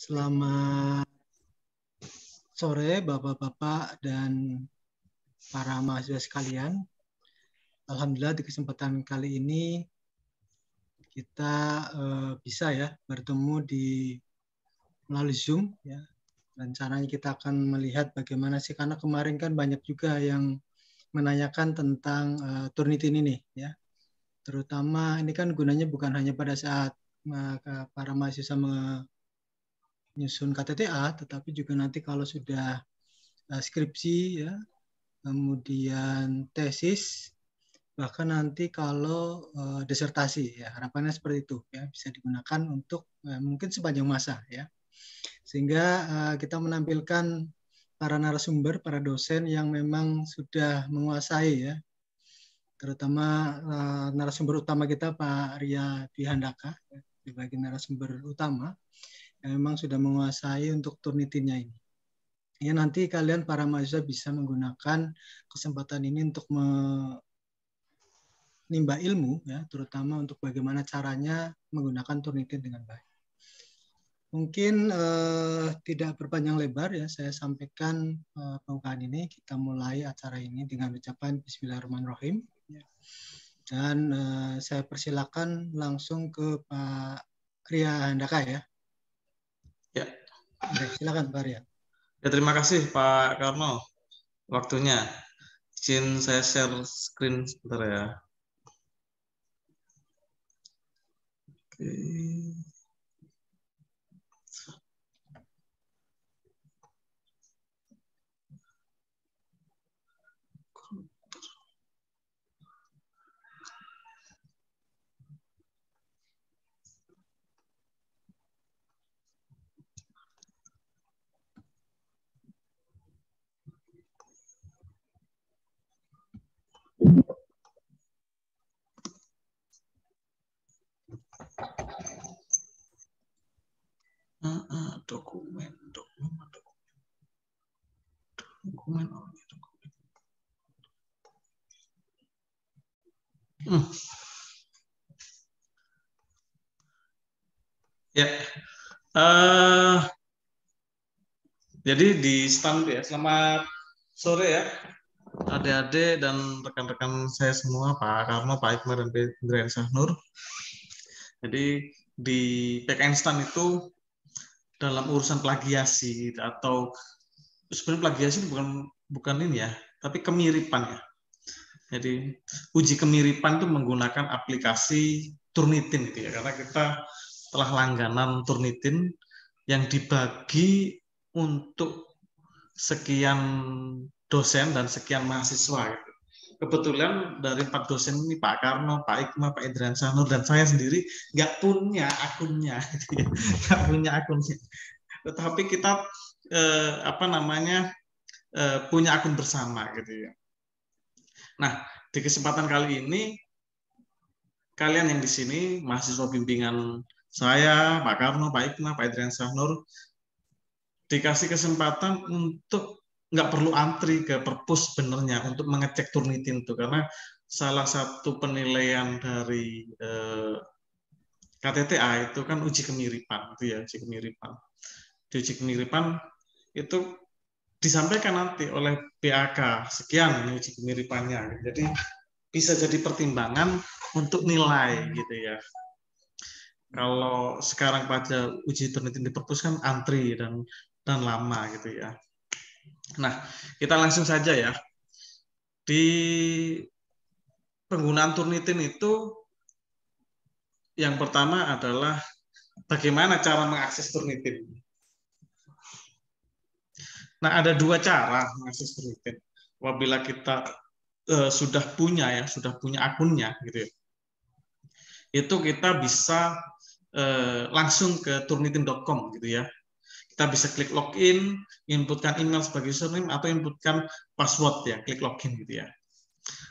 Selamat sore Bapak-Bapak dan para mahasiswa sekalian. Alhamdulillah di kesempatan kali ini kita bisa ya bertemu melalui Zoom ya. Rencananya kita akan melihat bagaimana sih, karena kemarin kan banyak juga yang menanyakan tentang Turnitin ini ya. Terutama ini kan gunanya bukan hanya pada saat para mahasiswa menyusun KTTA, tetapi juga nanti kalau sudah skripsi ya, kemudian tesis, bahkan nanti kalau disertasi ya, harapannya seperti itu ya, bisa digunakan untuk mungkin sepanjang masa ya, sehingga kita menampilkan para narasumber, para dosen yang memang sudah menguasai ya, terutama narasumber utama kita Pak Ria Dihandaka ya, sebagai narasumber utama yang memang sudah menguasai untuk Turnitinnya ini. Ya, nanti kalian para mahasiswa bisa menggunakan kesempatan ini untuk menimba ilmu ya, terutama untuk bagaimana caranya menggunakan Turnitin dengan baik. Mungkin tidak berpanjang lebar ya, saya sampaikan pembukaan ini. Kita mulai acara ini dengan ucapan Bismillahirrahmanirrahim. Dan saya persilakan langsung ke Pak Ria Handaka ya. Ya. Oke, silakan Pak Ria. Ya, terima kasih Pak Karno waktunya. Izin saya share screen sebentar ya. Oke. Dokumen. Ya, jadi di stand ya. Selamat sore ya, adik-adik dan rekan-rekan saya semua, Pak Karno, Pak Ikmar, dan Pak Indra Sahnur. Jadi di PKN stand itu dalam urusan plagiasi atau sebenarnya plagiasi bukan ini ya, tapi kemiripan ya. Jadi uji kemiripan itu menggunakan aplikasi Turnitin gitu ya, karena kita telah langganan Turnitin yang dibagi untuk sekian dosen dan sekian mahasiswa. Gitu. Kebetulan dari 4 dosen ini, Pak Karno, Pak Ikma, Pak Idran Sanur, dan saya sendiri nggak punya akunnya, gitu ya. Nggak punya akunnya. Tetapi kita punya akun bersama gitu ya. Nah, di kesempatan kali ini kalian yang di sini mahasiswa bimbingan saya, Pak Karno, Pak Ikma, Pak Idran Sahnur, dikasih kesempatan untuk nggak perlu antri ke perpus sebenarnya untuk mengecek Turnitin itu, karena salah satu penilaian dari KTTA itu kan uji kemiripan, itu ya, uji kemiripan. Di uji kemiripan itu disampaikan nanti oleh BAK sekian ini uji kemiripannya, jadi bisa jadi pertimbangan untuk nilai gitu ya. Kalau sekarang pada uji Turnitin di perpus kan antri dan lama gitu ya. Nah, kita langsung saja ya. Di penggunaan Turnitin itu yang pertama adalah bagaimana cara mengakses Turnitin. Nah, ada 2 cara mengakses Turnitin. Apabila kita sudah punya akunnya gitu ya. Itu kita bisa langsung ke turnitin.com gitu ya. Kita bisa klik login, inputkan email sebagai username atau inputkan password ya, klik login gitu ya.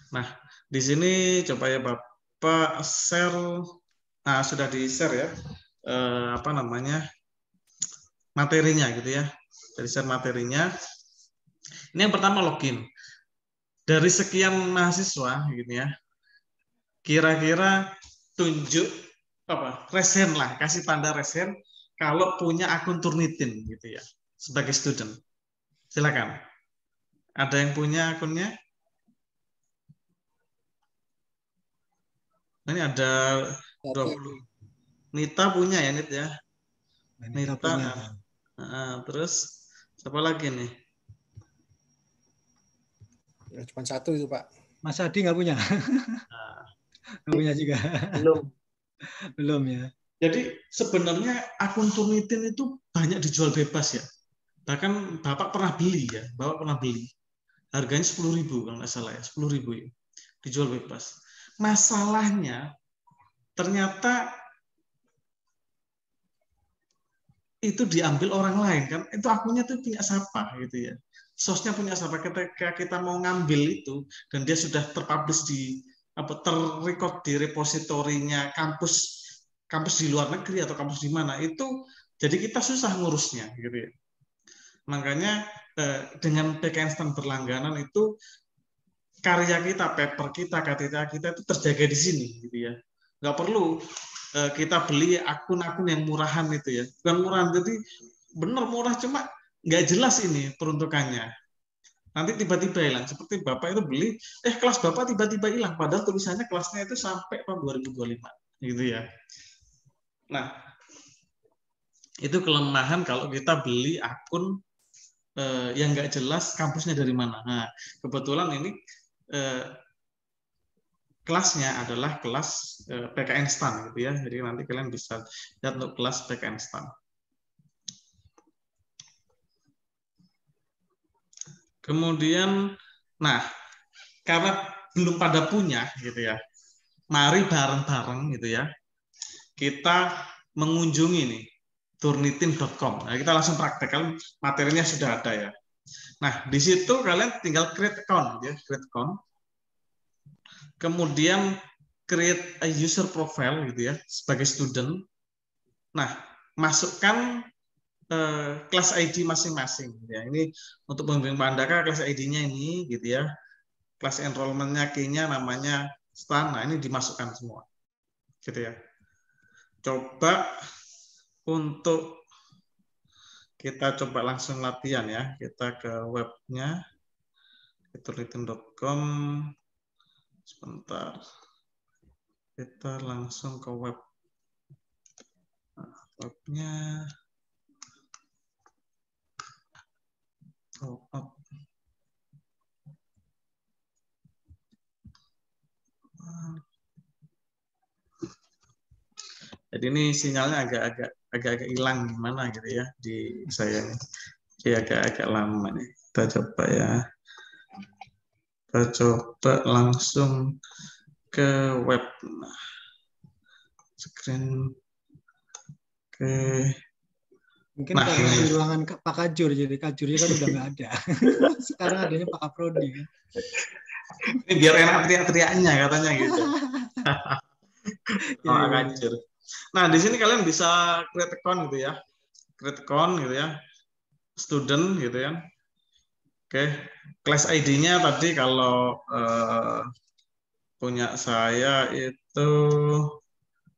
Nah, di sini coba ya Bapak share, nah sudah di-share ya, materinya gitu ya. Dari share materinya. Ini yang pertama login. Dari sekian mahasiswa gitu ya, kira-kira tunjuk resen lah, kasih tanda resen kalau punya akun Turnitin gitu ya sebagai student. Silakan. Ada yang punya akunnya? Ini ada 20. Nita punya ya, Nit ya? Nita Nita. punya. Terus siapa lagi nih? Ya, cuma satu itu, Pak. Mas Adi nggak punya? Nggak punya juga. Belum. Belum ya. Jadi sebenarnya akun Turnitin itu banyak dijual bebas ya. Bahkan Bapak pernah beli ya, Bapak pernah beli. Harganya 10.000 kalau nggak salah ya, 10.000 ya. Dijual bebas. Masalahnya ternyata itu diambil orang lain kan, itu akunnya tuh punya siapa gitu ya, source-nya punya siapa. Ketika kita mau ngambil itu dan dia sudah terpublish di terrecord di repositorinya kampus di luar negeri atau kampus di mana itu, jadi kita susah ngurusnya gitu ya. Makanya dengan backend stand berlangganan itu karya kita, paper kita, KTTA kita itu terjaga di sini gitu ya. Nggak perlu kita beli akun-akun yang murahan itu ya, bukan murahan, jadi benar murah cuma nggak jelas ini peruntukannya, nanti tiba-tiba hilang. Seperti Bapak itu beli, kelas Bapak tiba-tiba hilang, padahal tulisannya kelasnya itu sampai tahun 2025 gitu ya. Nah, itu kelemahan kalau kita beli akun yang nggak jelas kampusnya dari mana. Nah, kebetulan ini kelasnya adalah kelas PKN STAN gitu ya. Jadi nanti kalian bisa lihat untuk kelas PKN STAN. Kemudian, nah, karena belum pada punya gitu ya, mari bareng-bareng gitu ya, kita mengunjungi nih turnitin.com. Nah, kita langsung praktekkan, materinya sudah ada ya. Nah, di situ kalian tinggal create account ya, create account. Kemudian create a user profile gitu ya sebagai student. Nah, masukkan kelas ID masing-masing ya. Ini untuk pembimbing Pandaka kelas ID-nya ini gitu ya. Kelas enrollment-nya key-nya namanya STAN. Nah, ini dimasukkan semua. Gitu ya. Coba untuk kita coba langsung latihan ya. Kita ke webnya turnitin.com. Sebentar. Kita langsung ke web. Nah, webnya jadi ini sinyalnya agak-agak hilang gimana gitu ya di saya nih. Jadi agak-agak lama nih. Kita coba ya. Kita coba langsung ke web. Nah, screen. Oke. Mungkin karena di ruangan Pak Kajur, jadi Kajurnya kan udah nggak ada. Sekarang adanya Pak Kaprodi kan. Ini biar enak teriak-teriaknya katanya gitu. Pak Kajur. Nah, di sini kalian bisa create account gitu ya. Create account gitu ya. Student gitu ya. Oke. Class ID-nya tadi kalau punya saya itu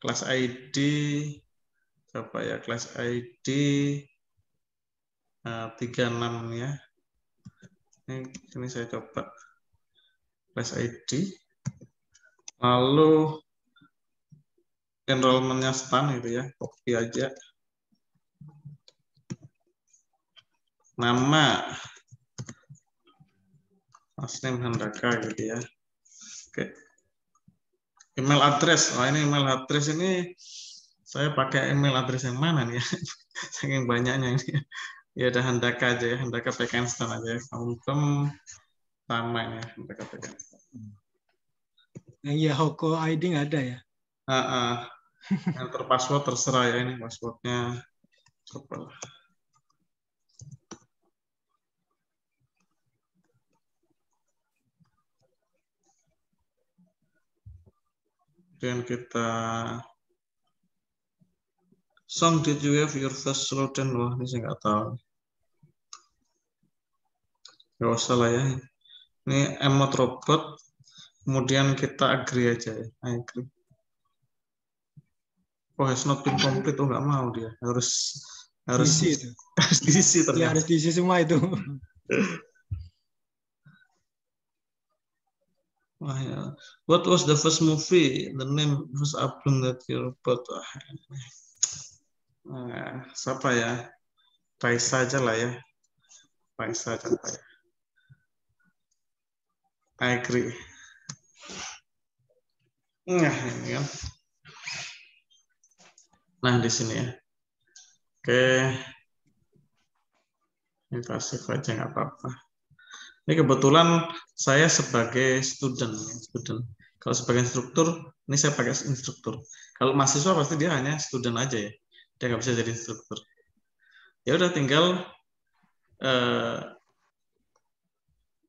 class ID apa ya, class ID 36 ya. Ini saya coba class ID. Lalu enrollment-nya STAN gitu ya, copy aja. Nama last name Handaka gitu ya. Oke. Email address. Wah, ini email address ini saya pakai email address yang mana nih ya? Saking banyaknya ini. Ya ada Handaka aja ya, Handaka PKN STAN aja. Kamu sama ini Handaka PKN STAN. Yang Yahoo ID nggak ada ya? Yang terpassword terserah ya, ini passwordnya. Coba lah. Dan kita song did you have your first student? Wah, ini saya nggak tahu. Nggak usah lah ya. Ini emot robot. Kemudian kita agree aja ya. I agree. Oh, has not been complete. Oh, nggak mau dia. Harus Diisi itu. harus diisi Ya ternyata. harus diisi semua itu. Wah, ya. What was the first movie? The name first album that you bought? Siapa ya? Raisa aja lah ya. Raisa aja lah ya. I agree. Nah, ini kan. Nah, di sini ya. Oke. Ini pasif aja nggak apa-apa. Ini kebetulan saya sebagai student. Kalau sebagai instruktur, ini saya pakai instruktur. Kalau mahasiswa pasti dia hanya student aja ya. Dia nggak bisa jadi instruktur. Ya udah tinggal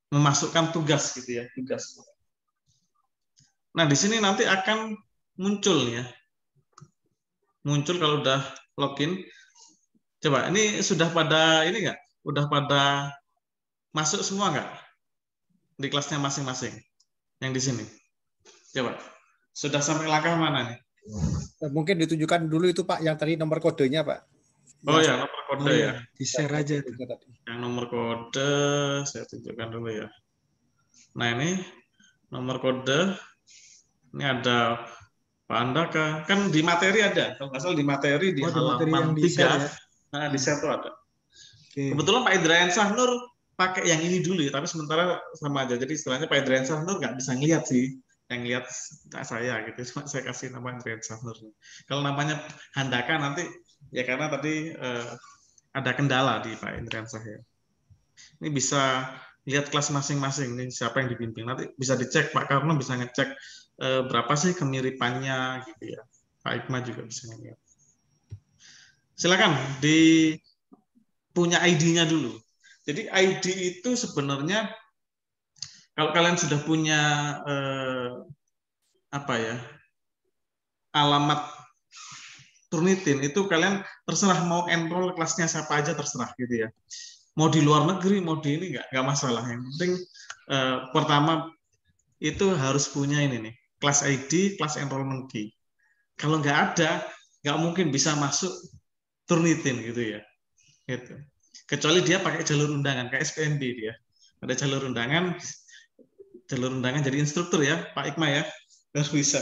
memasukkan tugas gitu ya, tugas. Nah, di sini nanti akan muncul ya. Muncul kalau udah login. Coba, ini sudah pada ini nggak? Udah pada masuk semua nggak? Di kelasnya masing-masing. Yang di sini. Coba. Sudah sampai langkah mana nih? Mungkin ditujukan dulu itu Pak, yang tadi nomor kodenya Pak. Oh ya, nomor kode ya. Di-share aja itu. Yang nomor kode saya tunjukkan dulu ya. Nah, ini nomor kode. Ini ada Pak Andaka. Kan di materi ada. Kalau nggak salah di materi di halaman 3. Ya? Nah, di share itu ada. Okay. Kebetulan Pak Indriansyah Nur pakai yang ini dulu ya, tapi sementara sama aja. Jadi istilahnya Pak Indriansyah Nur nggak bisa ngeliat sih. Yang lihat saya gitu. Cuma saya kasih nama Indriansyah Nur. Kalau namanya Handaka nanti ya karena tadi ada kendala di Pak Indriansyah ya. Ini bisa lihat kelas masing-masing nih siapa yang dibimbing. Nanti bisa dicek Pak Karno bisa ngecek berapa sih kemiripannya gitu ya. Pak Ikma juga bisa ngeliat. Silakan punya ID-nya dulu. Jadi ID itu sebenarnya kalau kalian sudah punya alamat Turnitin itu kalian terserah mau enroll kelasnya siapa aja terserah gitu ya. Mau di luar negeri, mau di ini nggak masalah. Yang penting pertama itu harus punya ini nih, kelas ID, kelas enrollment key. Kalau nggak ada, nggak mungkin bisa masuk Turnitin gitu ya. Gitu. Kecuali dia pakai jalur undangan, kayak SPMB dia. Ada jalur undangan jadi instruktur ya, Pak Ikma ya, harus bisa.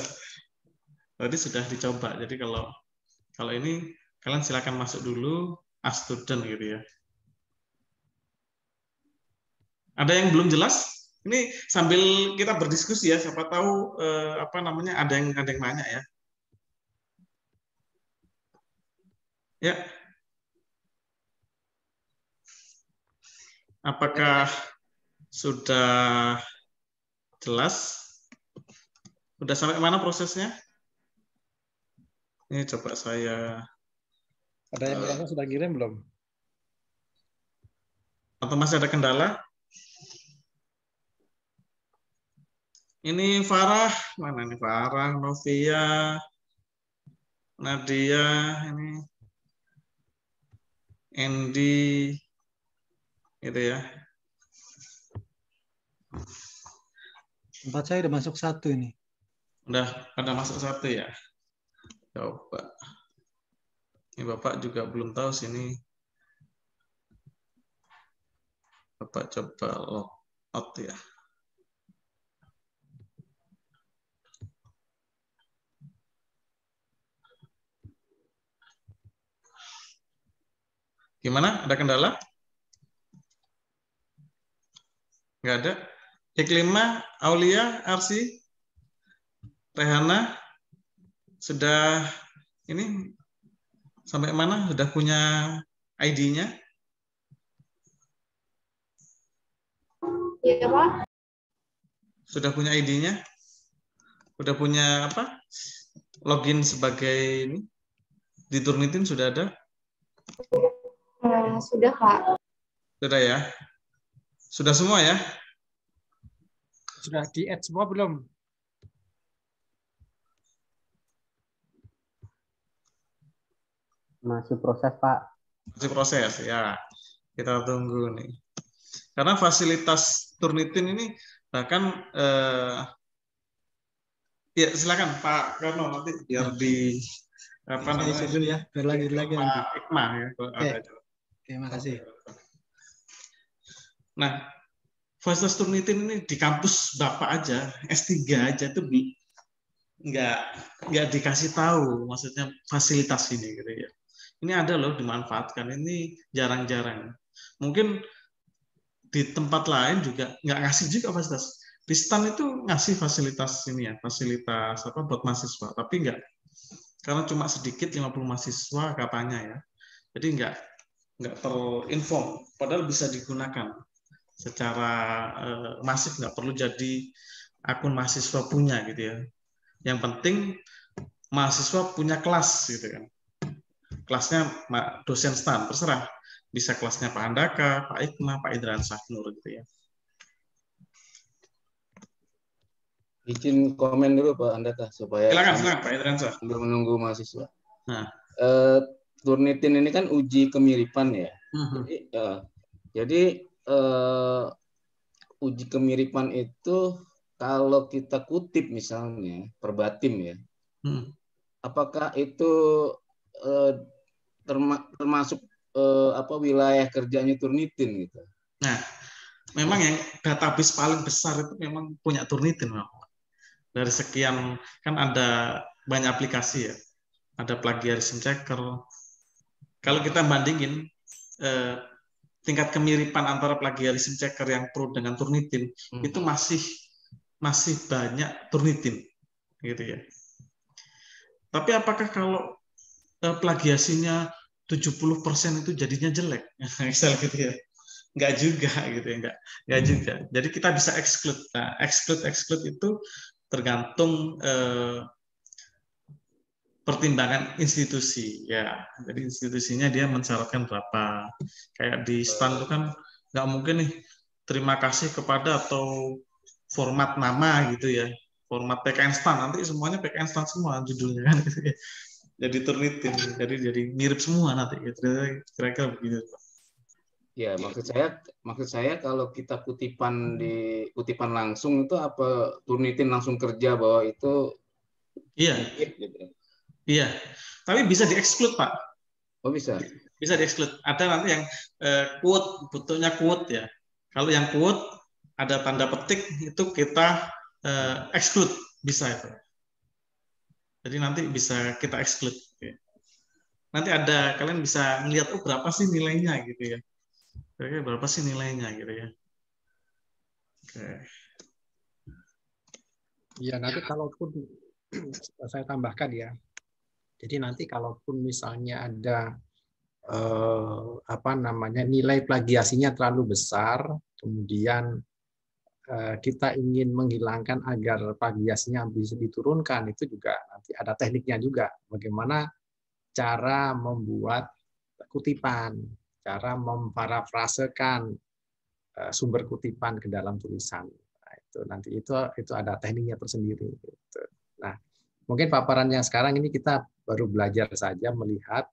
Tadi sudah dicoba. Jadi kalau ini kalian silakan masuk dulu as student gitu ya. Ada yang belum jelas? Ini sambil kita berdiskusi ya, siapa tahu ada yang nanya ya. Ya. Apakah sudah jelas? Sudah sampai mana prosesnya? Ini coba saya. Ada yang merasa sudah kirim belum? Atau masih ada kendala? Ini Farah, mana nih Farah, Novia, Nadia, ini Andy, gitu ya. Tempat saya udah masuk 1 ini. Udah pada masuk 1 ya. Coba. Ini Bapak juga belum tahu sini. Bapak coba log out ya. Gimana? Ada kendala? Nggak ada. Iklima, Aulia, Arsi, Rehana, sudah ini sampai mana? Sudah punya ID-nya? Iya, Pak. Sudah punya ID-nya? Sudah punya apa? Login sebagai ini? Di Turnitin sudah ada? Sudah, Pak. Sudah ya? Sudah semua ya? Sudah di-add semua belum? Masih proses, Pak. Masih proses, ya. Kita tunggu nih. Karena fasilitas Turnitin ini bahkan ya silakan Pak Karno nanti biar apa Saya namanya? isi dulu ya, biar lanjut lagi nanti. Pak Hikmah ya. Oke, makasih. Nah, fasilitas Turnitin ini di kampus Bapak aja, S3 aja itu nggak dikasih tahu, maksudnya fasilitas ini gitu ya. Ini ada loh dimanfaatkan, ini jarang-jarang. Mungkin di tempat lain juga nggak ngasih juga fasilitas. Di STAN itu ngasih fasilitas ini ya, fasilitas apa buat mahasiswa, tapi nggak, karena cuma sedikit 50 mahasiswa katanya ya. Jadi nggak terinform, padahal bisa digunakan secara masif, nggak perlu jadi akun mahasiswa punya gitu ya. Yang penting mahasiswa punya kelas gitu kan. Kelasnya dosen STAN, terserah. Bisa kelasnya Pak Andaka, Pak Hikmah, Pak Indriansah Nur gitu ya. Izin komen dulu Pak Andaka supaya Silakan Pak Indriansah. sambil menunggu mahasiswa. Nah. Turnitin ini kan uji kemiripan ya. Jadi uji kemiripan itu kalau kita kutip misalnya Perbatim ya, apakah itu termasuk wilayah kerjanya Turnitin gitu? Nah, memang yang database paling besar itu memang punya Turnitin, dari sekian kan ada banyak aplikasi ya, ada plagiarism checker. Kalau kita bandingin tingkat kemiripan antara plagiarism checker yang pro dengan Turnitin itu masih banyak Turnitin gitu ya. Tapi apakah kalau plagiasinya 70% itu jadinya jelek? Misal gitu ya. Enggak juga gitu ya, enggak juga. Jadi kita bisa exclude. Nah, exclude itu tergantung pertimbangan institusi ya. Jadi institusinya dia mensyaratkan berapa. Kayak di STAN itu kan nggak mungkin nih terima kasih kepada atau format nama gitu ya. Format PKN STAN, nanti semuanya PKN STAN semua judulnya kan. Jadi Turnitin, jadi mirip semua nanti. Kira-kira begitu. Ya, maksud saya kalau kita kutipan langsung itu apa Turnitin langsung kerja bahwa itu gitu. Iya, tapi bisa di-exclude, Pak. Oh, bisa. Bisa di-exclude. Ada nanti yang quote, butuhnya quote ya. Kalau yang quote ada tanda petik itu kita exclude, bisa itu. Jadi nanti bisa kita exclude. Nanti ada, kalian bisa melihat berapa sih nilainya gitu ya. Kira-kira berapa sih nilainya gitu ya. Oke. Ya, nanti kalaupun saya tambahkan ya. Jadi nanti kalaupun misalnya ada nilai plagiasinya terlalu besar, kemudian kita ingin menghilangkan agar plagiasinya bisa diturunkan, itu juga nanti ada tekniknya juga. Bagaimana cara membuat kutipan, cara memparafrasekan sumber kutipan ke dalam tulisan. Nah, itu ada tekniknya tersendiri. Gitu. Nah, mungkin paparan yang sekarang ini kita baru belajar saja melihat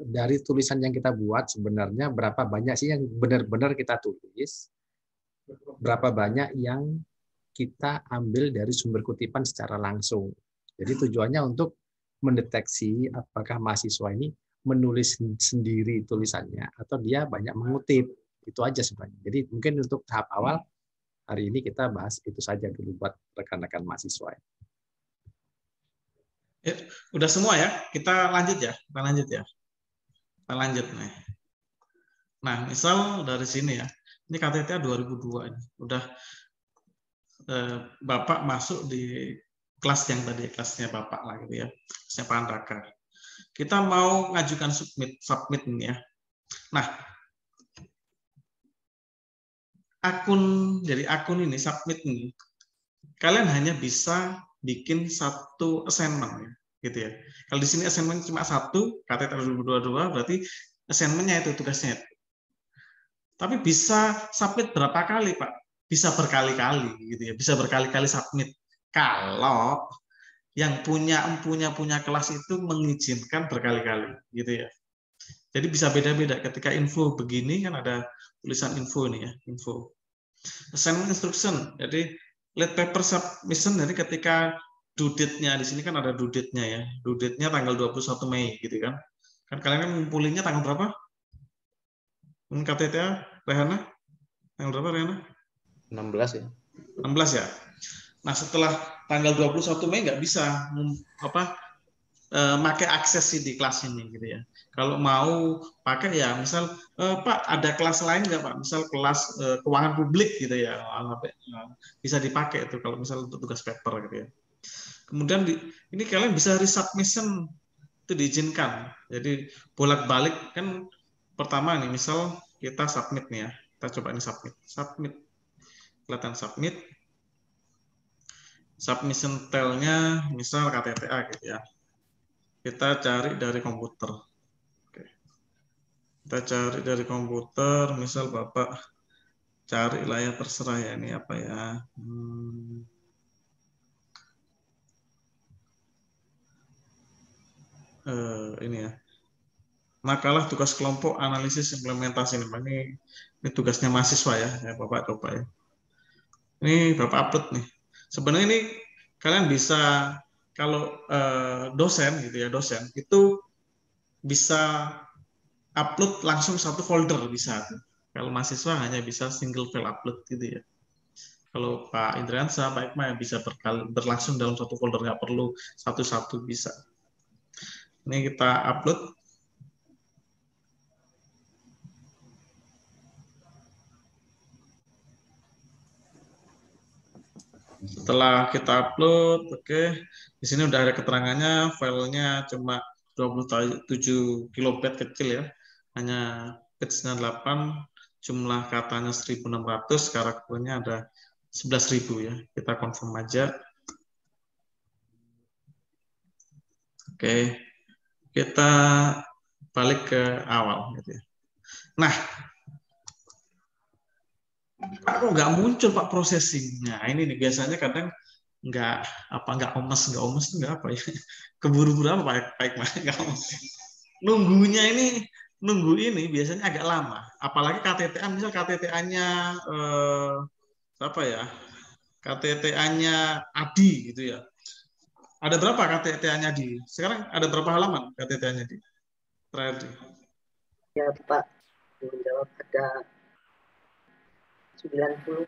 dari tulisan yang kita buat sebenarnya berapa banyak sih yang benar-benar kita tulis, berapa banyak yang kita ambil dari sumber kutipan secara langsung. Jadi tujuannya untuk mendeteksi apakah mahasiswa ini menulis sendiri tulisannya atau dia banyak mengutip. Itu aja sebenarnya. Jadi mungkin untuk tahap awal hari ini kita bahas itu saja dulu buat rekan-rekan mahasiswa. Ya, udah semua ya. Kita lanjut ya. Kita lanjut nih. Nah, misal dari sini ya. Ini KTTA 2002 ini. Udah Bapak masuk di kelas yang tadi, kelasnya Bapak lah gitu ya. Kelasnya Pak Andaka. Kita mau ngajukan submit ini ya. Nah, akun ini, submit ini, kalian hanya bisa bikin satu assignment ya, gitu ya. Kalau di sini assignment cuma satu, KTTA 2022 berarti assignment-nya itu tugasnya. Tapi bisa submit berapa kali, Pak? Bisa berkali-kali gitu ya, bisa berkali-kali submit. Kalau yang punya kelas itu mengizinkan berkali-kali gitu ya. Jadi bisa beda-beda. Ketika info begini kan ada tulisan info ini ya, info. Assignment instruction. Jadi lead paper submission, jadi ketika due date-nya di sini kan ada due date-nya ya. Due date-nya tanggal 21 Mei gitu kan. Kan kalian kan ngumpulinnya tanggal berapa? KTTA Rehana? Tanggal berapa Rehana? 16 ya. 16 ya. Nah, setelah tanggal 21 Mei nggak bisa pakai akses di kelas ini gitu ya. Kalau mau pakai ya misal Pak ada kelas lain nggak Pak? Misal kelas keuangan publik gitu ya. Bisa dipakai itu kalau misal untuk tugas paper gitu ya. Kemudian ini kalian bisa resubmission itu diizinkan. Jadi bolak-balik kan pertama nih misal kita submit nih ya. Kita coba ini submit. Submit. Kelihatan submit. Submission tile-nya misal KTTA gitu ya. Kita cari dari komputer. Oke. Kita cari dari komputer, misal Bapak cari lah ya, terserah ya ini apa ya. Ini ya. Makalah tugas kelompok analisis implementasi ini tugasnya mahasiswa ya, Bapak coba ya. Ini Bapak upload nih. Sebenarnya ini kalian bisa kalau dosen gitu ya, dosen itu bisa upload langsung satu folder bisa. Kalau mahasiswa hanya bisa single file upload gitu ya. Kalau Pak Indriansa, Pak Ikma bisa berlangsung dalam satu folder, nggak perlu satu-satu bisa. Ini kita upload. Setelah kita upload, oke, di sini udah ada keterangannya, filenya cuma 27 kilobyte kecil ya, hanya page 98, jumlah katanya 1.600, karakternya ada 11.000 ya. Kita confirm aja. Oke, kita balik ke awal gitu ya. Nah, kok nggak muncul Pak processing-nya? Ini nih biasanya kadang nggak omes itu nggak apa ya, keburu-buru apa Pak Ikman, nggak omes. Nunggu ini biasanya agak lama, apalagi KTTA, misal KTTA-nya apa ya, KTTA-nya Adi gitu ya. Ada berapa KTTA-nya Adi? Sekarang ada berapa halaman KTTA-nya Adi? Terakhir Di. Ya Pak, menjawab ada 90.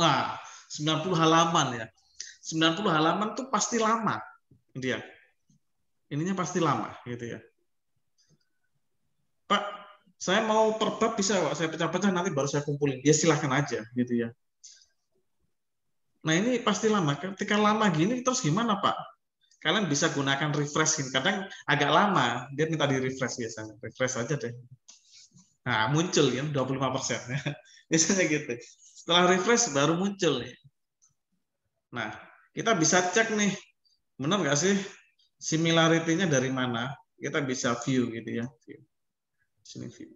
Wah, 90 halaman ya. 90 halaman tuh pasti lama dia. Ininya pasti lama gitu ya. Pak, saya mau per bab bisa Pak, saya pecah-pecah nanti baru saya kumpulin. Ya silahkan aja gitu ya. Nah ini pasti lama. Ketika lama gini terus gimana Pak? Kalian bisa gunakan refresh ini. Kadang agak lama, dia minta di refresh biasanya. Refresh aja deh. Nah muncul kan 25%. Biasanya gitu. Setelah refresh baru muncul nih. Nah, kita bisa cek nih, benar nggak sih similarity-nya dari mana? Kita bisa view gitu ya. View. Sini view.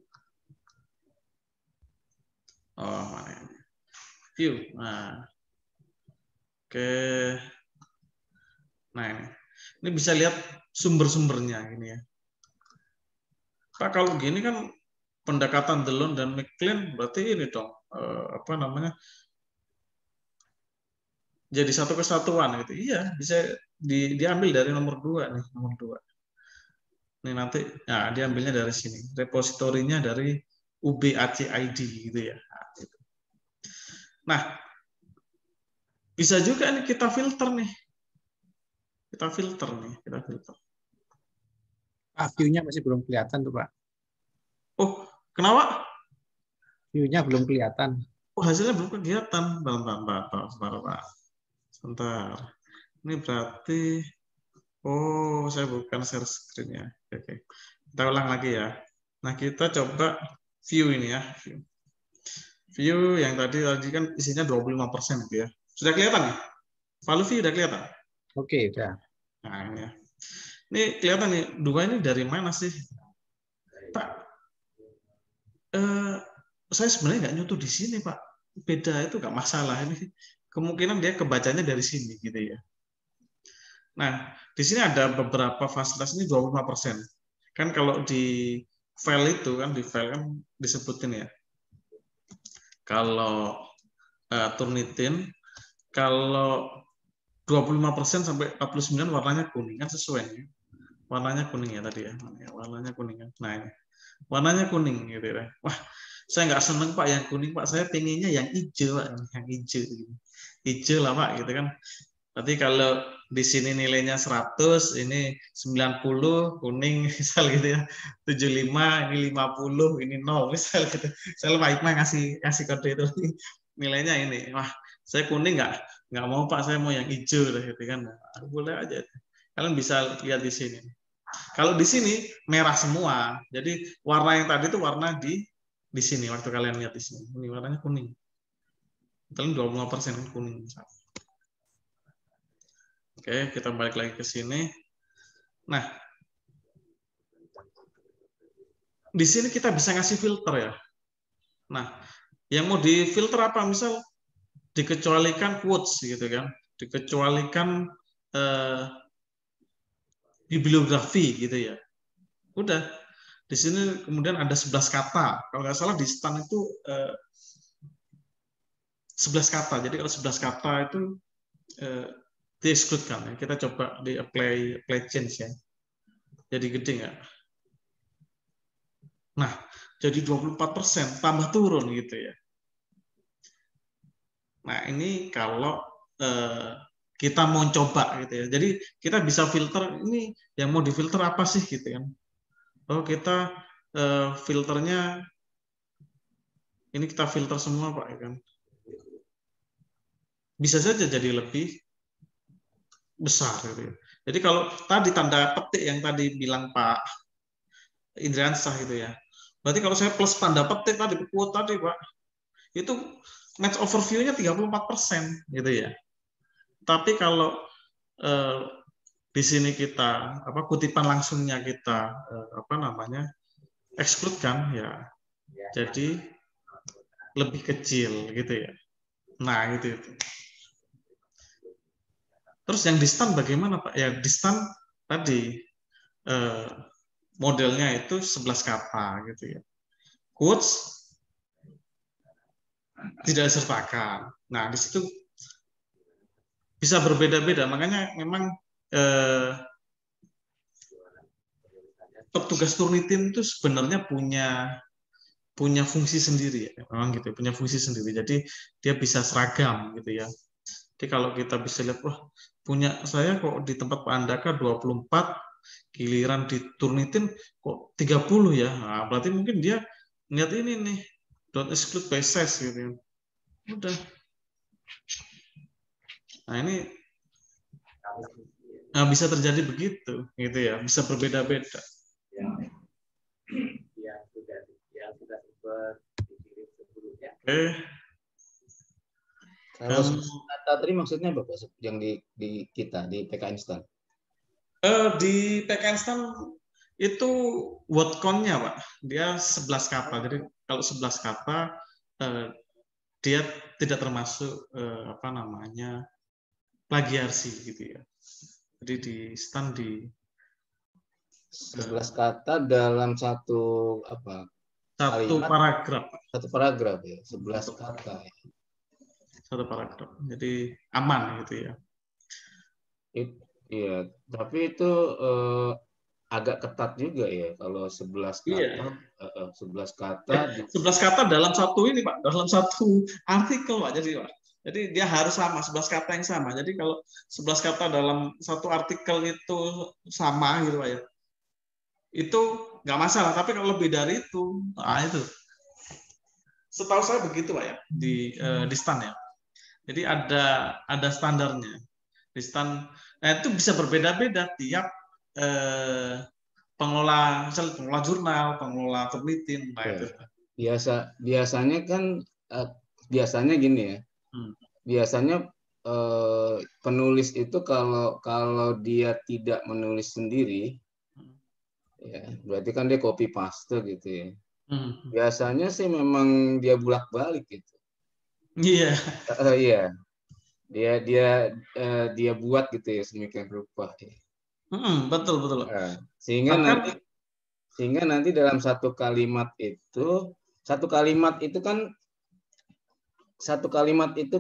Oh, mana ini? View. Nah. Oke. Nah, ini bisa lihat sumber-sumbernya ini ya. Pak, kalau gini kan pendekatan Delon dan McLean berarti ini dong, apa namanya? Jadi satu kesatuan gitu. Iya, bisa diambil dari nomor 2 nih, nomor 2. Nih nanti, nah diambilnya dari sini. Repositorinya dari UBACID gitu ya. Nah, bisa juga nih kita filter nih. Kita filter. View-nya masih belum kelihatan tuh Pak. Oh, kenapa? View-nya belum kelihatan. Oh, hasilnya belum kelihatan. Sebentar. Ini berarti, oh, saya bukan share screen ya. Oke. Kita ulang lagi ya. Nah, kita coba view ini ya. View yang tadi kan isinya 25% gitu ya. Sudah kelihatan nih? Value view udah kelihatan? Oke, udah. Nah, ini ya. Ini kelihatan nih, 2 ini dari mana sih? Pak, saya sebenarnya nggak nyutuh di sini, Pak. Beda itu nggak masalah. Ini kemungkinan dia kebacanya dari sini gitu ya. Nah, di sini ada beberapa fasilitas ini 25%. Kan kalau di file itu kan disebutin ya. Kalau Turnitin, kalau 25% sampai 49 warnanya kuning, kan sesuai ya. Warnanya kuning ya tadi ya. Warnanya kuning kan. Nah ini. Warnanya kuning gitu ya. Wah, saya nggak seneng Pak yang kuning Pak. Saya pengennya yang hijau Pak, yang hijau gitu. Hijau lah Pak gitu kan. Berarti kalau di sini nilainya 100, ini 90, kuning misal gitu ya. 75, ini 50, ini 0 misal gitu. Saya Pak Hikmah ngasih kode itu. Nilainya ini. Wah, saya kuning nggak mau Pak, saya mau yang hijau gitu kan. Nah, boleh aja. Kalian bisa lihat di sini. Kalau di sini merah semua. Jadi warna yang tadi itu warna di sini waktu kalian lihat di sini. Ini warnanya kuning. Kalian 25% kuning. Oke, kita balik lagi ke sini. Nah, di sini kita bisa ngasih filter ya. Nah, yang mau difilter apa? Misal dikecualikan quotes gitu kan. Dikecualikan bibliografi gitu ya. Udah. Di sini kemudian ada 11 kata. Kalau nggak salah di stan itu 11 kata. Jadi kalau 11 kata itu di-exclude-kan. Kita coba di apply change ya. Jadi gede nggak? Nah, jadi 24%, tambah turun gitu ya. Nah, ini kalau kita mau coba gitu ya. Jadi kita bisa filter, ini yang mau difilter apa sih gitu kan. Oh, kita filternya, ini kita filter semua Pak ya kan. Bisa saja jadi lebih besar gitu ya. Jadi kalau tadi tanda petik yang tadi bilang Pak Indriansah gitu ya. Berarti kalau saya plus tanda petik tadi, quote tadi Pak, itu match overview-nya 34% gitu ya. Tapi kalau di sini kita kutipan langsungnya kita exclude kan ya. Jadi lebih kecil gitu ya. Nah, gitu. Terus yang di stan bagaimana Pak? Ya di stan tadi modelnya itu 11 kata gitu ya. Quotes tidak disertakan. Nah, di situ bisa berbeda-beda. Makanya memang petugas Turnitin itu sebenarnya punya fungsi sendiri ya. Memang gitu, punya fungsi sendiri. Jadi dia bisa seragam gitu ya. Jadi kalau kita bisa lihat, wah, punya saya kok di tempat Pak Andaka 24, giliran di Turnitin kok 30 ya. Nah, berarti mungkin dia lihat ini nih, don't exclude by size gitu ya. Udah. Nah, ini bisa terjadi begitu gitu ya, bisa berbeda-beda. Oke. Kalau kata tadi maksudnya apa Pak? Yang di kita di PK Instan? Di PK Instan itu word count-nya Pak, dia 11 kata. Jadi kalau 11 kata dia tidak termasuk plagiasi gitu ya. Jadi di stand di 11 kata dalam satu paragraf. Satu paragraf ya, 11 kata ya. Satu paragraf. Jadi aman gitu ya. Iya, tapi itu agak ketat juga ya kalau 11 kata. Iya. 11 kata 11 kata dalam satu ini Pak, dalam satu artikel Pak. Jadi dia harus sama, 11 kata yang sama. Jadi kalau 11 kata dalam satu artikel itu sama gitu Pak ya. Itu nggak masalah, tapi kalau lebih dari itu, nah itu. Setahu saya begitu Pak ya, di stan ya. Jadi ada standarnya. Di stan, nah itu bisa berbeda-beda tiap pengelola jurnal, pengelola Turnitin. Nah, itu. Biasanya kan biasanya gini ya. Biasanya penulis itu kalau dia tidak menulis sendiri, ya berarti kan dia copy paste gitu ya. Biasanya sih memang dia bolak-balik gitu. Iya. Iya. Dia buat gitu ya sedemikian rupa. Betul. Sehingga nanti dalam satu kalimat itu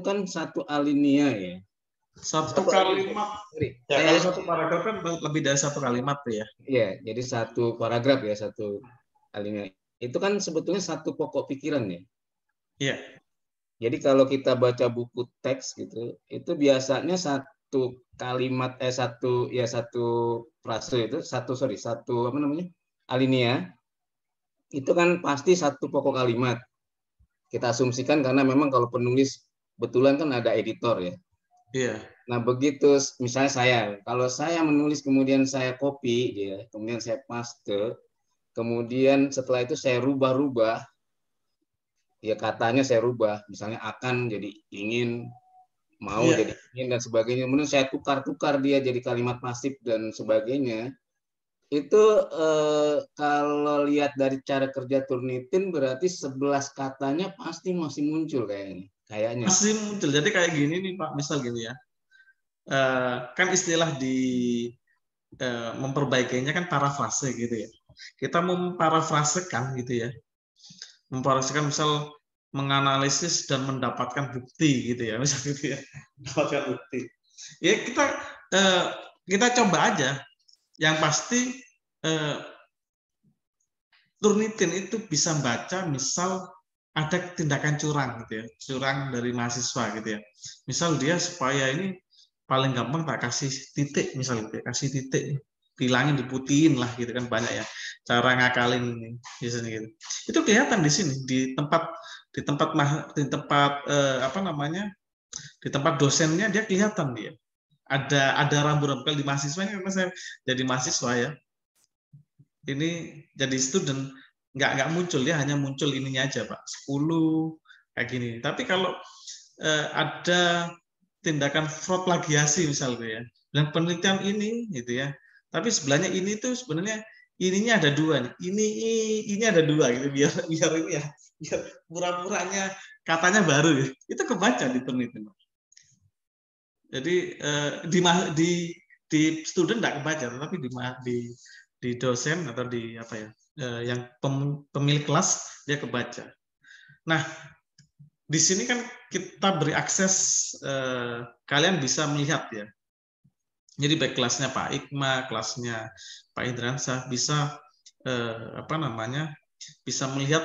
kan satu alinea ya. Satu kalimat. Ya, kalau satu paragraf kan lebih dari satu kalimat tuh ya. Iya, jadi satu paragraf ya, satu kalimat. Itu kan sebetulnya satu pokok pikiran ya. Iya. Jadi kalau kita baca buku teks gitu, itu biasanya satu kalimat satu frase itu satu apa namanya? Alinea. Itu kan pasti satu pokok kalimat. Kita asumsikan karena memang kalau penulis betulan kan ada editor ya. Iya. Nah, begitu misalnya kalau saya menulis kemudian saya copy ya, kemudian saya paste, kemudian setelah itu saya rubah-rubah, ya katanya saya rubah, misalnya akan jadi ingin, mau jadi ingin dan sebagainya, kemudian saya tukar-tukar dia jadi kalimat pasif dan sebagainya. Itu kalau lihat dari cara kerja Turnitin berarti 11 katanya pasti masih muncul kayaknya. Masih muncul. Jadi kayak gini nih Pak, misal gini ya. Kan istilah di memperbaikinya kan parafrase gitu ya. Kita memparafrasekan gitu ya. Memparafrasekan misal menganalisis dan mendapatkan bukti gitu ya, misal gitu ya. Mendapatkan bukti. Ya kita coba aja. Yang pasti Turnitin itu bisa baca misal ada tindakan curang gitu ya, curang dari mahasiswa gitu ya. Misal dia supaya ini paling gampang tak kasih titik misalnya, kasih titik, bilangin diputihin lah gitu kan, banyak ya cara ngakalin ini biasanya gitu. Itu kelihatan di sini di tempat apa namanya, di tempat dosennya dia kelihatan dia ada rambu-rambu. Kalau di mahasiswa ini karena saya jadi mahasiswa ya, ini jadi student nggak muncul, dia hanya muncul ininya aja Pak, 10 kayak gini. Tapi kalau ada tindakan fraud plagiasi misalnya ya, dan penelitian ini gitu ya, tapi sebelahnya ini tuh sebenarnya ininya ada dua nih, ini ada dua gitu, biar ini ya, biar pura-puranya katanya baru ya. Itu kebaca di penelitian. Jadi di student nggak kebaca, tapi di dosen atau di apa ya, yang pemilik kelas dia kebaca. Nah, di sini kan kita beri akses, kalian bisa melihat ya. Jadi baik kelasnya Pak Ikma, kelasnya Pak Indransyah bisa apa namanya, bisa melihat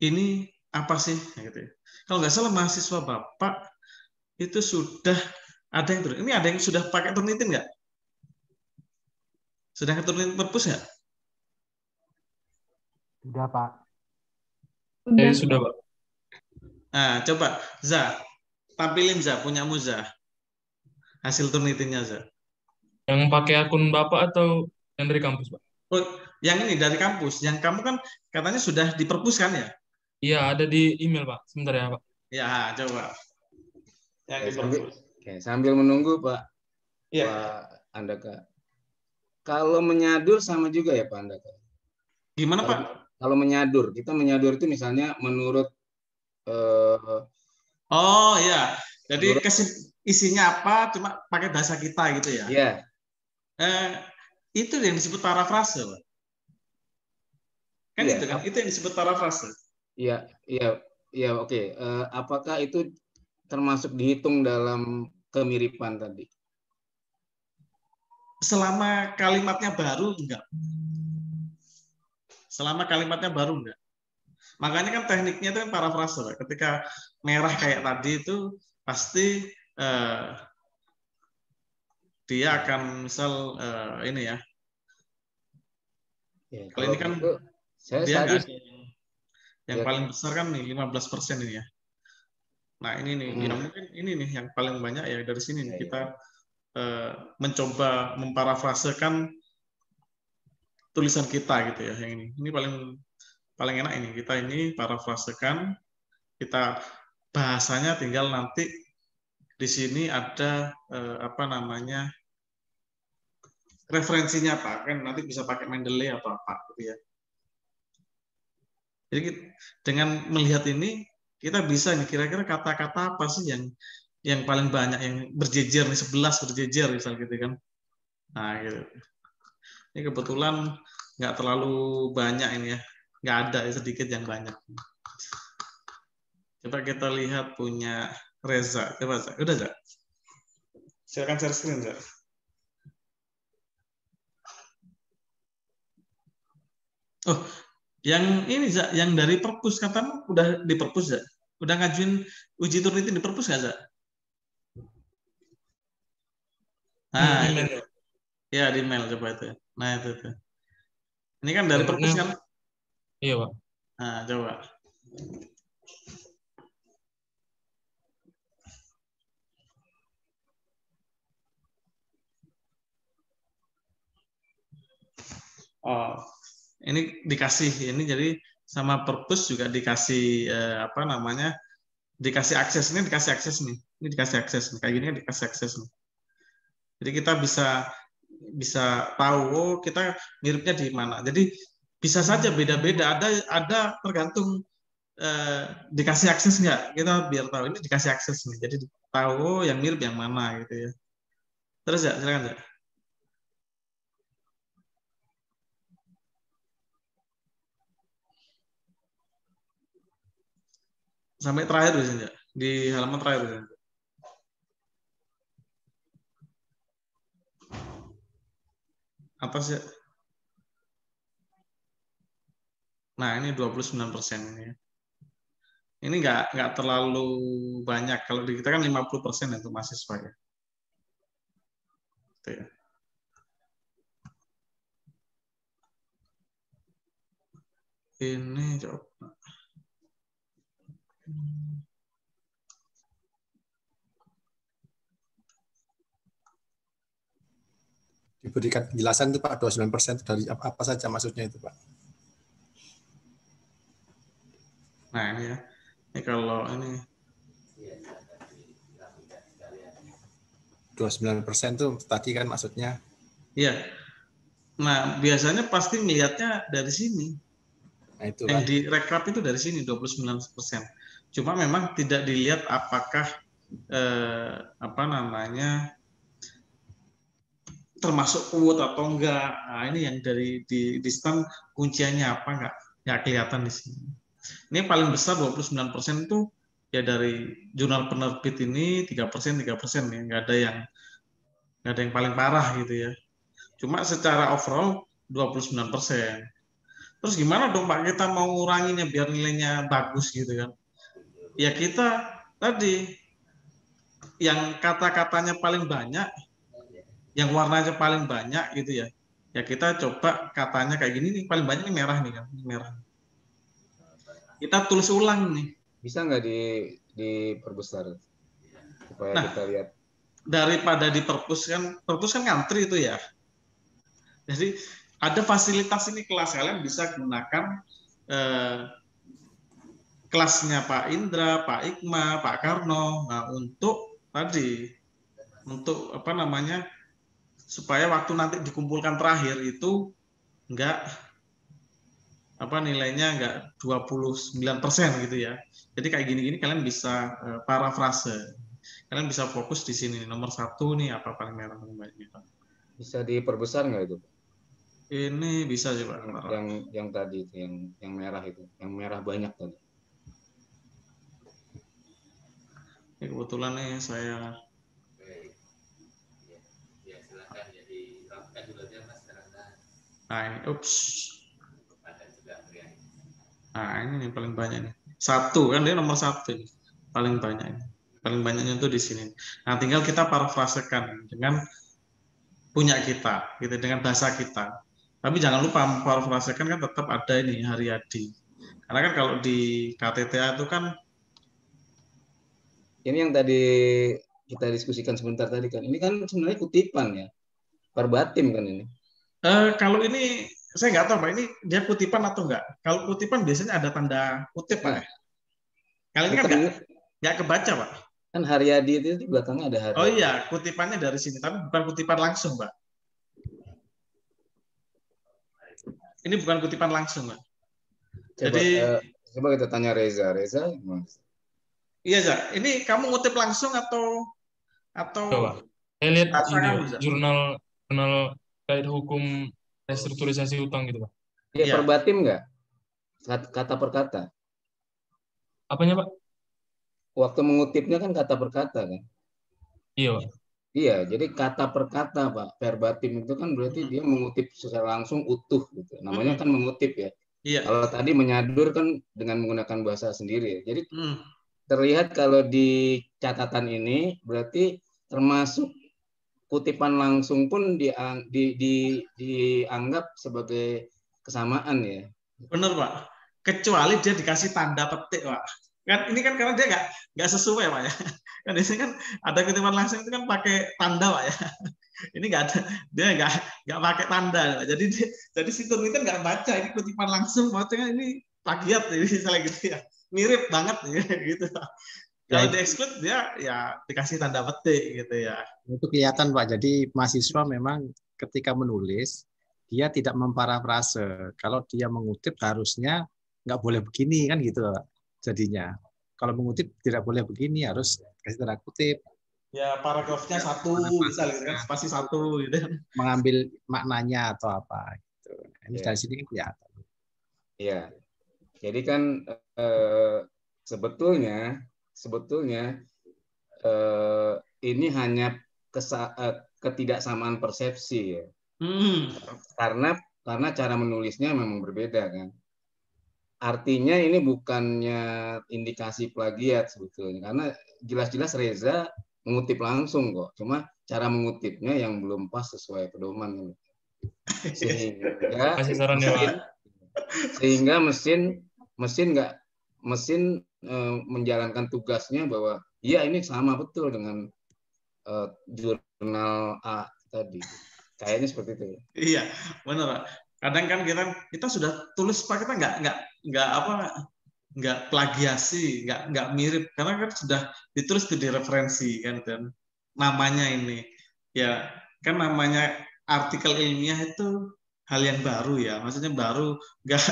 ini apa sih gitu ya. Kalau nggak salah mahasiswa Bapak itu sudah ada yang ini ada yang sudah pakai Turnitin nggak? Sudah Turnitin perpus nggak? Sudah Pak. Sudah Pak. Nah, coba Za, tampilin Za, punyamu Za. Hasil Turnitinnya Za. Yang pakai akun Bapak atau yang dari kampus, Pak? Oh, yang ini dari kampus. Yang kamu kan katanya sudah di perpus kan ya? Iya, ada di email, Pak. Sebentar ya, Pak. Ya, coba. Yang di perpus. Sambil menunggu Pak. Ya. Pak Andaka. Kalau menyadur sama juga ya Pak Andaka? Gimana Pak? Kalau menyadur, kita menyadur itu misalnya menurut oh ya, jadi isinya apa, cuma pakai bahasa kita gitu ya? Iya. Itu yang disebut parafrase, Pak. Kan iya. Itu kan, itu yang disebut parafrase. Iya, oke. Apakah itu termasuk dihitung dalam kemiripan tadi? Selama kalimatnya baru enggak. Selama kalimatnya baru enggak. Makanya kan tekniknya itu kan parafrase. Ketika merah kayak tadi itu pasti dia akan misal ini ya. Kalau ini kan itu, dia yang paling besar kan nih 15% ini ya. Nah ini nih, yang mungkin ini nih yang paling banyak ya dari sini nih kita mencoba memparafrasekan tulisan kita gitu ya, yang ini. Ini paling enak ini, kita ini parafrasekan, kita bahasanya tinggal nanti di sini ada apa namanya, referensinya Pak, kan nanti bisa pakai Mendeley atau apa gitu ya. Jadi dengan melihat ini kita bisa nih kira-kira kata-kata apa sih yang paling banyak, yang berjejer nih, 11 berjejer misal gitu kan. Nah gitu. Ini kebetulan nggak terlalu banyak ini ya, nggak ada, sedikit yang banyak. Coba kita lihat punya Reza, coba Za. Udah Za? Silakan share screen, Zak. Oh, yang ini Zak, yang dari perpus katamu udah di perpus Zak? Udah ngajuin uji turun itu di perpus nggak Zak? Nah, Email itu. ya. Ya di mail coba itu. Nah itu tuh. Ini kan dari perpus Nomornya, kan? iya Pak. Nah coba. Oh, ini dikasih ini jadi sama perpus juga dikasih apa namanya? Dikasih akses ini dikasih akses nih. Ini dikasih akses nih. Kayak gini kan dikasih akses nih. Jadi kita bisa bisa tahu oh kita miripnya di mana. Jadi bisa saja beda-beda. Ada tergantung dikasih akses nggak? Kita biar tahu ini dikasih akses nih. Jadi tahu oh, yang mirip yang mana gitu ya. Terus ya silakan ya. Sampai terakhir biasanya di halaman terakhir biasanya. Atas ya. Nah ini 29% ini ya. Ini nggak terlalu banyak. Kalau di kita kan 50% untuk mahasiswa ya. Gitu ya. Ini coba. Diberikan penjelasan itu Pak, 29% dari apa saja maksudnya itu Pak? Nah ini ya. Ini kalau ini 29% itu tadi kan maksudnya. iya. Nah, biasanya pasti melihatnya dari sini. Nah, itu Yang kan. di rekap itu dari sini 29%. Cuma memang tidak dilihat apakah apa namanya termasuk quote atau enggak. Nah, ini yang dari di stand kunciannya apa enggak kelihatan di sini. Ini paling besar 29% itu ya dari jurnal penerbit ini 3% ya, nggak ada yang paling parah gitu ya. Cuma secara overall 29%. Terus gimana dong Pak kita mau nguranginnya biar nilainya bagus gitu kan? Ya kita tadi yang kata-katanya paling banyak, yang warnanya paling banyak gitu ya. Ya kita coba katanya kayak gini nih paling banyak nih merah nih kan, merah. Kita tulis ulang nih. Bisa nggak diperbesar supaya Nah, kita lihat? daripada di perpus kan ngantri itu ya. Jadi ada fasilitas ini kelas kalian bisa gunakan kelasnya Pak Indra, Pak Ikma, Pak Karno. Nah, untuk apa namanya supaya waktu nanti dikumpulkan terakhir itu enggak apa nilainya enggak 29% gitu ya. Jadi kayak gini-gini kalian bisa parafrase. Kalian bisa fokus di sini nomor 1 nih apa paling merah paling banyak. Bisa diperbesar nggak itu? Ini bisa sih Pak. Yang tadi itu yang merah itu, yang merah banyak tadi. Ini kebetulan nih saya nah ini ups. Nah ini nih paling banyak nih. 1 kan dia nomor 1 nih. Paling banyak ini. Paling banyaknya itu di sini. Nah tinggal kita parafrasekan dengan punya kita, gitu dengan bahasa kita. Tapi jangan lupa parafrasekan kan tetap ada ini Haryadi. Karena kan kalau di KTTA itu kan ini yang tadi kita diskusikan sebentar tadi kan. Ini kan sebenarnya kutipan ya. Verbatim kan ini. kalau ini saya nggak tahu Pak, ini dia kutipan atau enggak. Kalau kutipan biasanya ada tanda kutip Pak. Kali ini kan nggak kebaca Pak. Kan Haryadi itu di belakangnya ada Haryadi. Oh iya, kutipannya dari sini, tapi bukan kutipan langsung Pak. Ini bukan kutipan langsung Pak. Coba, Jadi coba kita tanya Reza. Reza, iya Zak, ini kamu ngutip langsung atau Coba. Saya lihat ini Pak, Zak? jurnal kaidah hukum restrukturisasi utang gitu Pak. Iya, verbatim nggak? Kata per kata. Apanya Pak? Waktu mengutipnya kan kata per kata kan? Iya Pak. Iya, jadi kata per kata, Pak. Verbatim itu kan berarti dia mengutip secara langsung utuh gitu. Namanya kan mengutip ya. Iya. Kalau tadi menyadur kan dengan menggunakan bahasa sendiri. Jadi terlihat kalau di catatan ini berarti termasuk kutipan langsung pun dianggap sebagai kesamaan ya. Benar, Pak. Kecuali dia dikasih tanda petik, Pak. Kan ini kan karena dia nggak sesuai, Pak ya. Kan di sini kan ada kutipan langsung itu kan pakai tanda, Pak ya. Ini nggak ada, dia nggak pakai tanda, Pak. Jadi si Turnitin nggak baca ini kutipan langsung, maksudnya ini plagiat, jadi misalnya gitu ya. Mirip banget ya, gitu. Kalau di exclude dia ya dikasih tanda petik gitu ya. Itu kelihatan, Pak. Jadi mahasiswa memang ketika menulis dia tidak memparafrase. Kalau dia mengutip harusnya nggak boleh begini kan gitu, Pak. Jadinya kalau mengutip tidak boleh begini, harus kasih tanda kutip. Ya paragrafnya satu misalnya gitu kan, spasi satu gitu. Mengambil maknanya atau apa gitu. Ini dari sini kan kelihatan. Iya. Jadi kan sebetulnya ini hanya ketidaksamaan persepsi ya. Karena cara menulisnya memang berbeda kan. Artinya ini bukannya indikasi plagiat sebetulnya, karena jelas-jelas Reza mengutip langsung kok, cuma cara mengutipnya yang belum pas sesuai pedoman. Sehingga mesin menjalankan tugasnya bahwa iya ini sama betul dengan jurnal A tadi. Kayaknya seperti itu. Iya, benar. Kadang kan kita sudah tulis, Pak, kita nggak plagiasi, nggak mirip, karena kan sudah ditulis di referensi kan, dan namanya ini ya kan namanya artikel ilmiah itu hal yang baru ya, maksudnya baru, nggak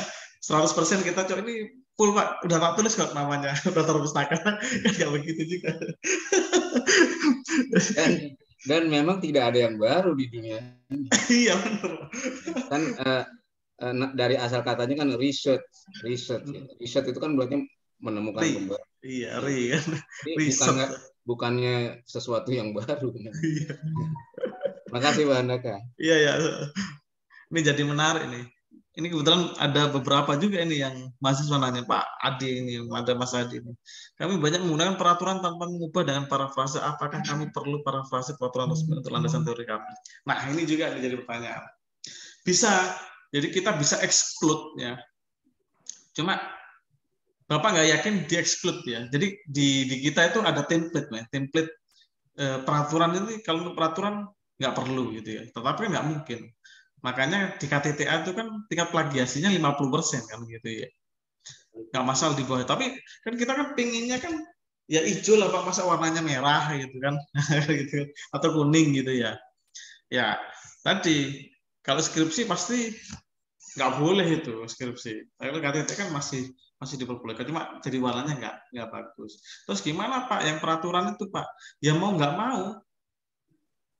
100% kita coba ini full, Pak, udah tak tulis kok namanya, udah terpustaka, kan nggak begitu juga. Dan memang tidak ada yang baru di dunia ini. Iya benar. Kan dari asal katanya kan research ya. Research itu kan berarti menemukan kembali. Iya, bukannya sesuatu yang baru. Iya. Makasih Pak Andaka. Iya ya. Ini jadi menarik nih. Ini kebetulan ada beberapa juga ini yang mahasiswa nanya, Pak Adi ini, ada Mas Adi ini. Kami banyak menggunakan peraturan tanpa mengubah dengan parafrase. Apakah kami perlu parafrase peraturan resmi untuk landasan teori kami? Nah, ini juga menjadi pertanyaan. Bisa. Jadi kita bisa exclude ya. Cuma Bapak nggak yakin di exclude ya. Jadi di kita itu ada template ya. Template peraturan ini, kalau untuk peraturan nggak perlu gitu ya. Tetapi nggak mungkin. Makanya di KTTA itu kan tingkat plagiasinya 50% kan gitu ya. Nggak masalah di bawah. Tapi kan kita kan pinginnya kan ya hijau lah Pak, masa warnanya merah gitu kan. Gitu. Atau kuning gitu ya. Ya, tadi kalau skripsi pasti nggak boleh itu skripsi. Tapi KTT kan masih diperbolehkan, cuma jadi warnanya nggak bagus. Terus gimana Pak? Yang peraturan itu Pak, ya mau nggak mau,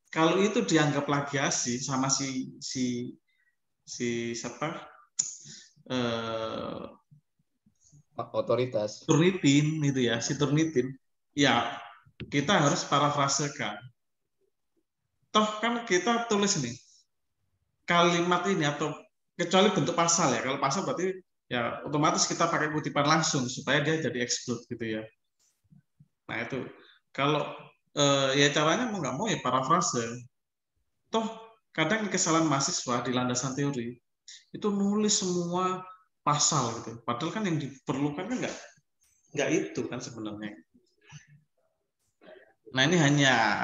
kalau itu dianggap plagiasi sama si siapa otoritas Turnitin itu ya, si Turnitin, ya kita harus parafrasekan. Toh kan kita tulis nih kalimat ini, atau kecuali bentuk pasal ya. Kalau pasal berarti ya otomatis kita pakai kutipan langsung supaya dia jadi exclude gitu ya. Nah itu kalau ya caranya mau nggak mau ya parafrase. Toh kadang kesalahan mahasiswa di landasan teori itu nulis semua pasal gitu. Padahal kan yang diperlukan kan nggak itu kan sebenarnya. Nah ini hanya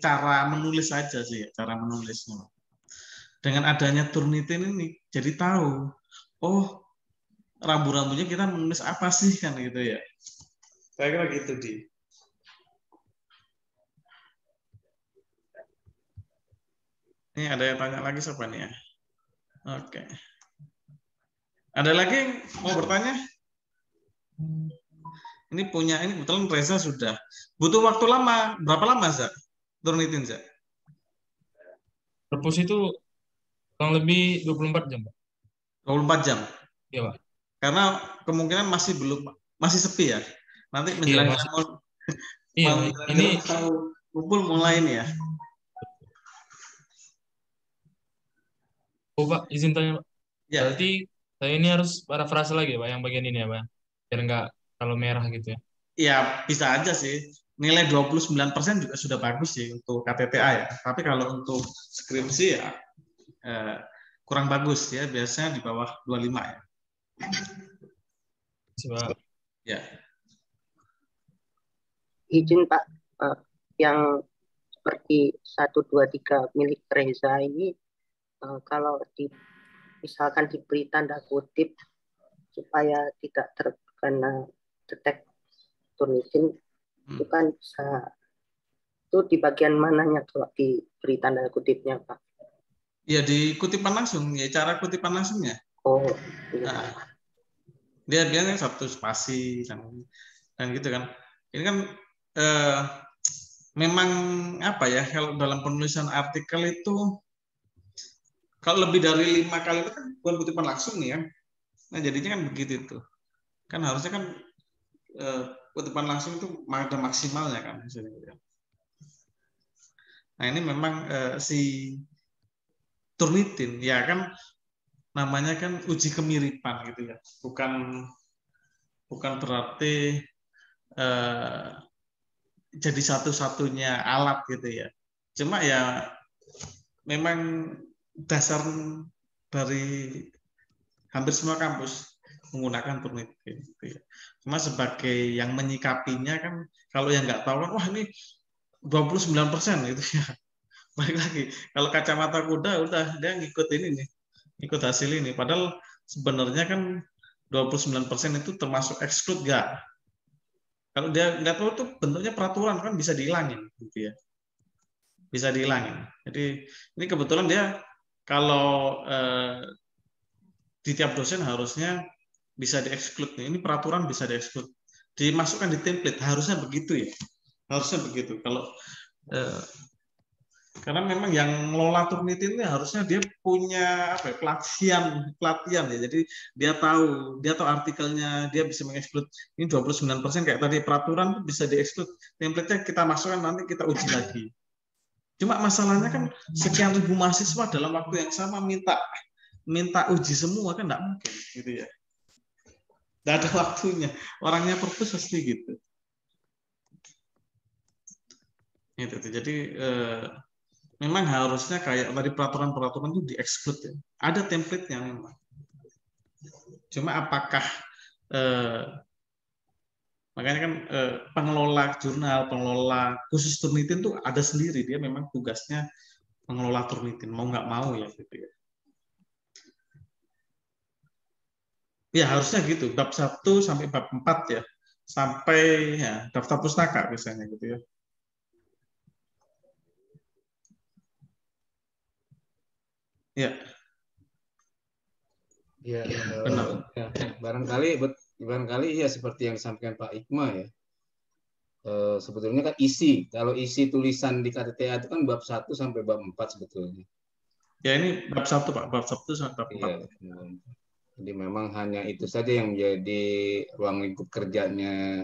cara menulis saja sih ya, cara menulisnya. Dengan adanya Turnitin ini jadi tahu, oh rambu-rambunya kita menulis apa sih kan gitu ya. Saya kira gitu di. Ini ada yang tanya lagi siapa nih ya? Oke. Ada lagi yang mau bertanya? Ini kebetulan Reza sudah. Butuh waktu lama, berapa lama Zak? Turnitin Zak? Perpus itu kurang lebih 24 jam, Pak. 24 jam? Iya, Pak. Karena kemungkinan masih sepi ya. Nanti menjelang ini kumpul mulai ini ya. Oh Pak, izin tanya Pak. Ya, Berarti saya ini harus parafrase lagi ya Pak, yang bagian ini ya Pak, biar nggak kalau merah gitu ya. ya bisa aja sih. Nilai 29% juga sudah bagus sih untuk KTTA ya. Tapi kalau untuk skripsi ya eh, kurang bagus ya. Biasanya di bawah 25 ya. Coba. Ya, Izin Pak, eh, yang seperti 1, 2, 3 milik Reza ini, kalau misalkan diberi tanda kutip supaya tidak terkena detek Turnitin, itu kan bisa, itu di bagian mananya kalau diberi tanda kutipnya Pak? ya di kutipan langsung ya, cara kutipan langsungnya. Oh iya. Nah, dia biasanya satu spasi dan gitu kan. Ini kan eh, memang apa ya, kalau dalam penulisan artikel itu kalau lebih dari 5 kali itu kan bukan kutipan langsung nih kan. Nah jadinya kan begitu itu. Kan harusnya kan kutipan langsung itu ada maksimalnya kan. Nah ini memang si Turnitin ya kan namanya kan uji kemiripan gitu ya. Bukan berarti jadi satu-satunya alat gitu ya. Cuma ya memang dasar dari hampir semua kampus menggunakan Turnitin. Gitu ya. Cuma sebagai yang menyikapinya kan, kalau yang nggak tahu kan, wah ini 29% gitu ya. Balik lagi, kalau kacamata kuda udah dia ngikut ini nih, ikut hasil ini. Padahal sebenarnya kan 29% itu termasuk exclude nggak? Kalau dia nggak tahu tuh bentuknya peraturan kan bisa dihilangin, gitu ya. Bisa dihilangin. Jadi ini kebetulan dia kalau di tiap dosen harusnya bisa di-exclude. Ini peraturan bisa di-exclude. Dimasukkan di template, harusnya begitu ya. Harusnya begitu. Kalau karena memang yang ngelola Turnitin ini harusnya dia punya apa ya, pelatihan ya. Jadi dia tahu artikelnya, dia bisa mengeksklud ini 29% kayak tadi peraturan bisa dieksklud. Template-nya kita masukkan, nanti kita uji lagi. Cuma masalahnya kan sekian ribu mahasiswa dalam waktu yang sama minta uji semua kan enggak mungkin gitu ya. Enggak ada waktunya. Orangnya perpus pasti gitu. Itu. Jadi memang harusnya kayak tadi peraturan-peraturan itu di-exclude ya. Ada template-nya memang. Cuma apakah makanya kan pengelola jurnal, pengelola khusus Turnitin tuh ada sendiri, dia memang tugasnya mengelola Turnitin, mau nggak mau ya gitu ya. Ya harusnya gitu, bab 1 sampai bab 4 ya. Sampai ya daftar pustaka biasanya gitu ya. Ya. Ya, Benar. barangkali ya seperti yang disampaikan Pak Ikma ya. Sebetulnya kan kalau isi tulisan di KTTA itu kan bab 1 sampai bab 4 sebetulnya. Ya ini bab 1 Pak, bab 1 sampai bab 4. Iya. Jadi memang hanya itu saja yang menjadi ruang lingkup kerjanya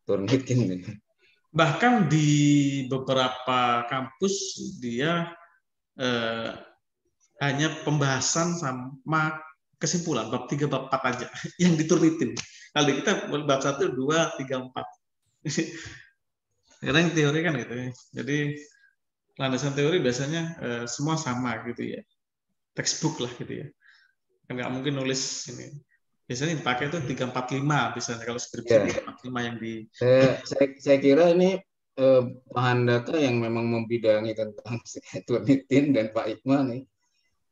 Turnitin. Bahkan di beberapa kampus dia hanya pembahasan sama kesimpulan bab 3 bab 4 aja yang diturnitin. Kalau kita bab 1 2 3 4. Karena yang teori kan gitu. Jadi landasan teori biasanya semua sama gitu ya. Textbook lah gitu ya. Kan nggak mungkin nulis ini. Biasanya dipakai itu 345 misalnya kalau skripsi ya. 345 yang di saya kira ini Pak Handaka yang memang membidangi tentang Turnitin dan Pak Ikma nih.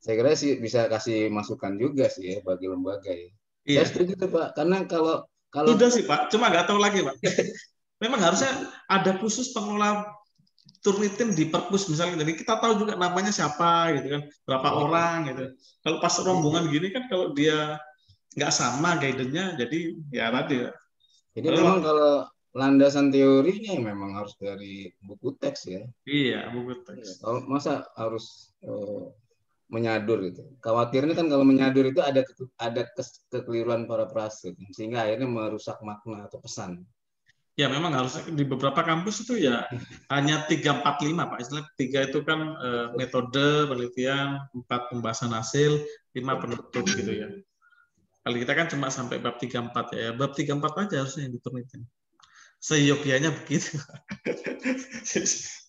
Saya kira sih bisa kasih masukan juga sih ya bagi lembaga ya. Iya. Saya setuju tuh Pak, karena kalau sudah sih Pak, cuma nggak tahu lagi Pak. Memang harusnya ada khusus pengelola Turnitin di perpus misalnya, jadi kita tahu juga namanya siapa gitu kan, berapa orang gitu. Kalau pas rombongan gini kan kalau dia nggak sama guidance-nya, jadi ya tadi. Jadi memang kalau landasan teorinya memang harus dari buku teks ya. Iya, buku teks. Kalau masa harus menyadur gitu. Khawatirnya kan kalau menyadur itu ada kekeliruan para praset sehingga akhirnya merusak makna atau pesan. Ya memang harus di beberapa kampus itu ya hanya 3, 4, 5 Pak. Istilah 3 itu kan metode penelitian, 4 pembahasan hasil, 5 penutup gitu ya. Kalau kita kan cuma sampai bab 3, 4 ya. Bab 3, 4 aja harusnya yang diturunin. Seyogyanya begitu.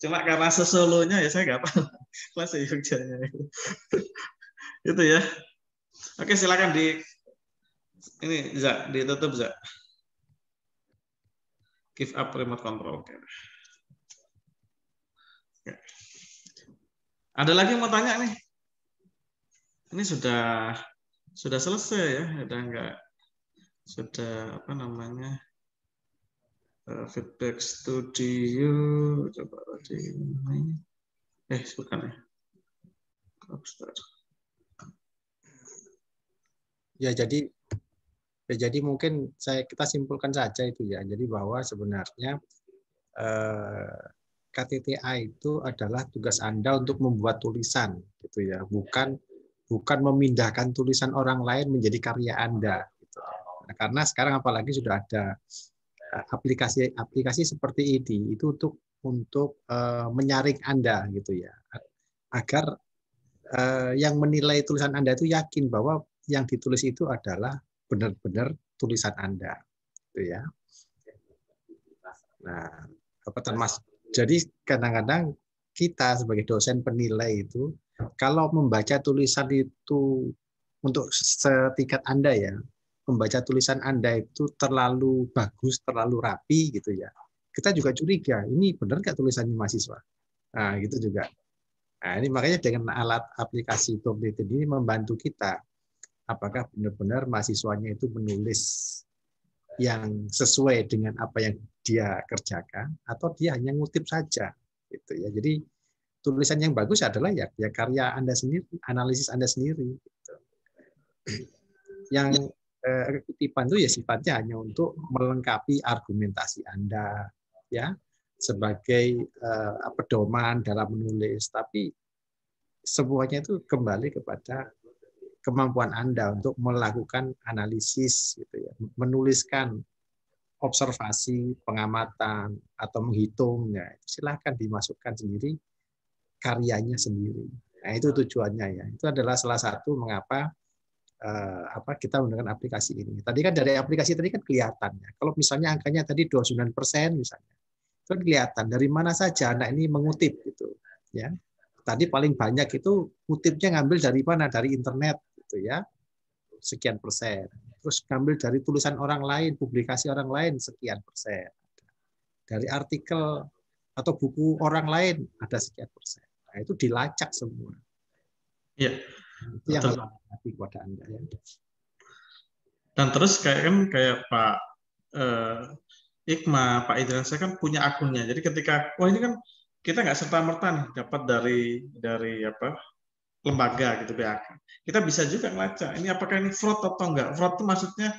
Cuma karena sesolonya ya saya nggak tahu. Kelas seyogyanya itu ya. Oke, silakan ini Za, ditutup Za. Give up remote control. Oke. Ada lagi yang mau tanya nih? Ini sudah selesai ya, sudah apa namanya, feedback studio, coba tadi bukan ya, ya jadi mungkin kita simpulkan saja itu ya, jadi bahwa sebenarnya KTTA itu adalah tugas Anda untuk membuat tulisan gitu ya, bukan memindahkan tulisan orang lain menjadi karya Anda gitu. Nah, karena sekarang apalagi sudah ada aplikasi seperti ini itu untuk menyaring Anda gitu ya, agar yang menilai tulisan Anda itu yakin bahwa yang ditulis itu adalah benar-benar tulisan Anda gitu ya. Nah, jadi kadang-kadang kita sebagai dosen penilai itu kalau membaca tulisan itu untuk setingkat Anda ya, membaca tulisan Anda itu terlalu bagus, terlalu rapi gitu ya. Kita juga curiga, ini benar nggak tulisannya mahasiswa? Nah, gitu juga. Nah, ini makanya dengan alat aplikasi Cognitive ini membantu kita apakah benar-benar mahasiswanya itu menulis yang sesuai dengan apa yang dia kerjakan atau dia hanya ngutip saja gitu ya. Jadi tulisan yang bagus adalah ya karya Anda sendiri, analisis Anda sendiri gitu. Yang kutipan itu ya sifatnya hanya untuk melengkapi argumentasi Anda ya, sebagai pedoman dalam menulis, tapi semuanya itu kembali kepada kemampuan Anda untuk melakukan analisis gitu ya, menuliskan observasi, pengamatan atau menghitung ya, silahkan dimasukkan sendiri karyanya sendiri. Nah, itu tujuannya ya. Itu adalah salah satu mengapa kita menggunakan aplikasi ini. Tadi kan dari aplikasi tadi kan kelihatan ya. Kalau misalnya angkanya tadi 29% misalnya, itu kan kelihatan dari mana saja anak ini mengutip gitu ya. Tadi paling banyak itu kutipnya ngambil dari mana? Dari internet gitu ya. Sekian persen. Terus ngambil dari tulisan orang lain, publikasi orang lain sekian persen. Dari artikel atau buku orang lain ada sekian persen. Nah, itu dilacak semua. Iya. Itu yang harus hati kepada Anda ya. Dan terus kayak Pak Ikma, Pak Idriansyah kan punya akunnya. Jadi ketika ini kan kita nggak serta-merta nih dapat dari lembaga gitu BAK. Kita bisa juga ngelacak ini apakah ini fraud atau enggak. Fraud itu maksudnya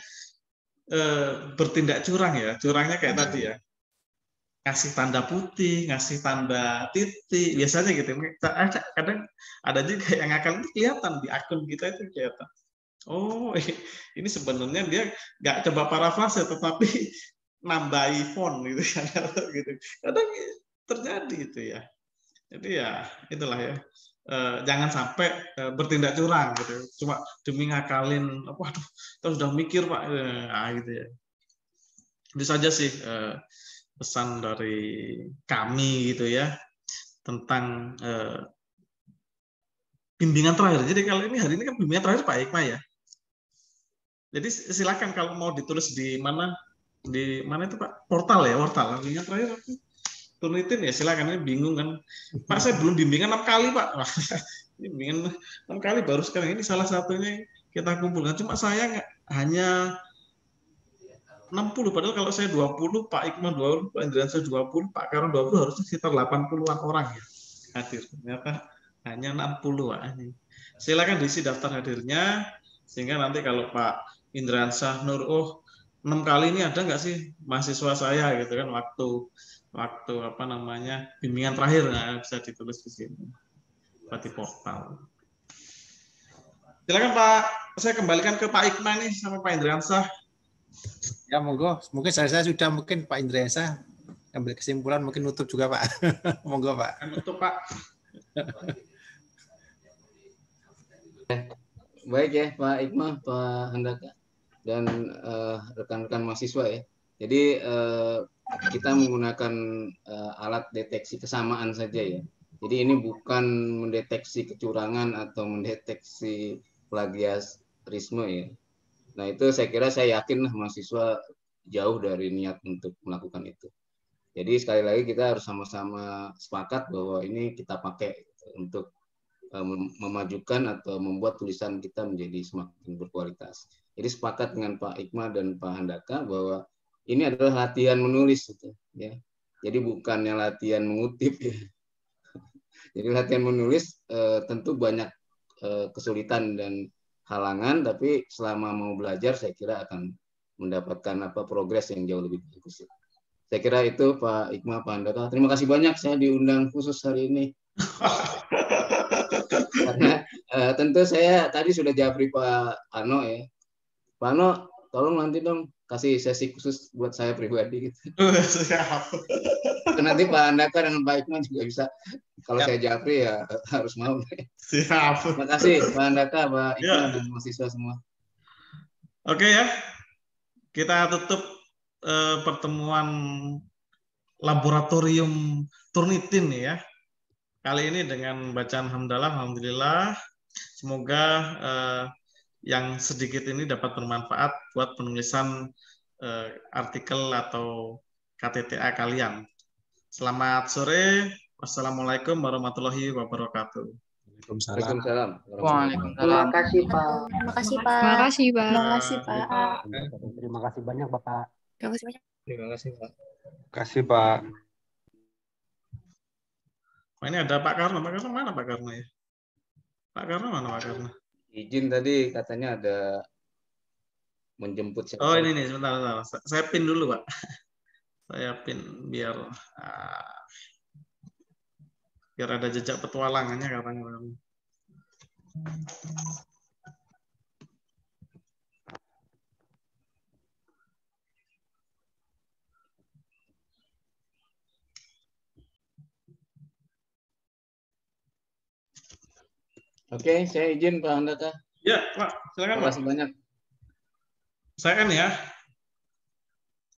bertindak curang ya. Curangnya kayak tadi ya. Ngasih tanda putih, ngasih tanda titik, biasanya gitu. Kadang ada juga yang akal itu kelihatan di akun kita itu kelihatan. Oh, ini sebenarnya dia nggak coba parafrase, tetapi nambahi font gitu kan, gitu. Kadang terjadi itu ya. Jadi ya itulah ya. Jangan sampai bertindak curang gitu. Cuma demi ngakalin, waduh, kita sudah mikir Pak, gitu ya. Itu saja sih pesan dari kami gitu ya tentang bimbingan terakhir. Jadi kalau hari ini kan bimbingan terakhir Pak Ikma ya. Jadi silakan kalau mau ditulis di mana itu Pak, portal ya, portal. Bimbingan terakhir aku tulitin ya silakan. Ini bingung kan Pak, saya belum bimbingan 6 kali Pak. Ini bimbingan 6 kali baru sekarang ini salah satunya kita kumpulkan. Cuma saya hanya 60, padahal kalau saya 20, Pak Ikma 20, Pak Indriansyah 20, Pak Karon 20, harusnya sekitar 80-an orang ya hadir. Ternyata hanya 60 Pak. Silakan diisi daftar hadirnya, sehingga nanti kalau Pak Indriansyah Nur, 6 kali ini ada nggak sih mahasiswa saya gitu kan, waktu bimbingan terakhir, bisa ditulis di sini di portal. Silakan Pak, saya kembalikan ke Pak Ikma nih sama Pak Indriansyah. Ya monggo, mungkin saya sudah, mungkin Pak Indriansyah ambil kesimpulan, mungkin nutup juga Pak. Monggo Pak. Nutup Pak. Baik ya Pak Iqmah, Pak Handaka, dan rekan-rekan mahasiswa ya. Jadi kita menggunakan alat deteksi kesamaan saja ya. Jadi ini bukan mendeteksi kecurangan atau mendeteksi plagiarisme ya. Nah itu saya kira, saya yakin lah mahasiswa jauh dari niat untuk melakukan itu. Jadi sekali lagi kita harus sama-sama sepakat bahwa ini kita pakai untuk memajukan atau membuat tulisan kita menjadi semakin berkualitas. Jadi sepakat dengan Pak Iqmah dan Pak Handaka bahwa ini adalah latihan menulis, gitu, ya. Jadi bukannya latihan mengutip, ya. Jadi latihan menulis tentu banyak kesulitan dan halangan, tapi selama mau belajar saya kira akan mendapatkan progres yang jauh lebih bagus. Saya kira itu Pak Iqmah, Pak Handaka. Terima kasih banyak saya diundang khusus hari ini. Karena tentu saya tadi sudah japri Pak Ano ya. Pak Ano, tolong nanti dong kasih sesi khusus buat saya pribadi gitu. Siap. Nanti Pak Handaka dengan Pak Iqmah juga bisa. Kalau saya japri ya harus mau. Siap. Terima kasih Pak Handaka, Pak Iqmah dan mahasiswa semua. Oke ya, kita tutup pertemuan laboratorium Turnitin ya. Kali ini dengan bacaan hamdalah, alhamdulillah. Semoga yang sedikit ini dapat bermanfaat buat penulisan artikel atau KTTA kalian. Selamat sore. Wassalamualaikum warahmatullahi wabarakatuh. Waalaikumsalam. Terima kasih Pak. Terima kasih Pak. Terima kasih Pak. Terima kasih Pak. Terima kasih banyak Bapak. Terima kasih banyak. Terima kasih Pak. Terima kasih Pak. Oh, ini ada Pak Karno. Pak Karno mana Pak Karno ya? Pak Karno mana Pak Karno? Izin tadi katanya ada menjemput. Oh ini nih, sebentar. Saya pin dulu Pak. Saya pin biar ada jejak petualangannya katanya. Oke, saya izin Pak Handaka. Ya, Pak, silakan Terima kasih banyak. Saya kan ya.